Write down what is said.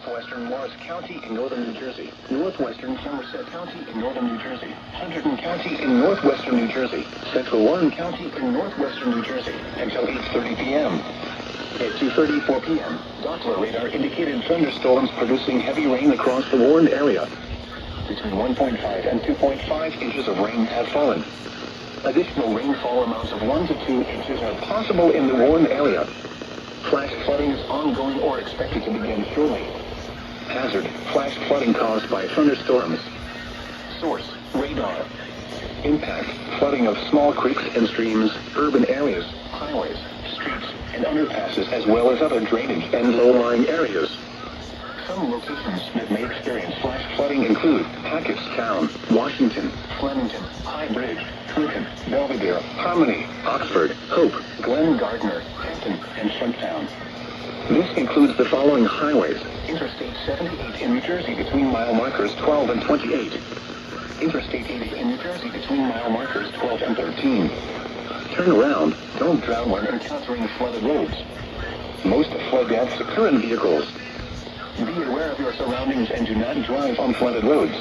southwestern Morris County in northern New Jersey, northwestern Somerset County in northern New Jersey, Hunterdon County in northwestern New Jersey, central Warren County in northwestern New Jersey, until 8:30 p.m. At 2:34 p.m., Doppler radar indicated thunderstorms producing heavy rain across the warned area. Between 1.5 and 2.5 inches of rain have fallen. Additional rainfall amounts of 1 to 2 inches are possible in the warned area. Flash flooding is ongoing or expected to begin shortly. Hazard: flash flooding caused by thunderstorms. Source: radar. Impact: flooding of small creeks and streams, urban areas, highways, streets, and underpasses, as well as other drainage and low-lying areas. Some locations that may experience flash flooding include Hackettstown, Washington, Flemington, High Bridge, Clinton, Belvidere, Harmony, Oxford, Hope, Glen Gardner, Hampton, and Stumptown. This includes the following highways: Interstate 78 in New Jersey between mile markers 12 and 28. Interstate 80 in New Jersey between mile markers 12 and 13. Turn around. Don't drown when encountering flooded roads. Most flood deaths occur in vehicles. Be aware of your surroundings and do not drive on flooded roads.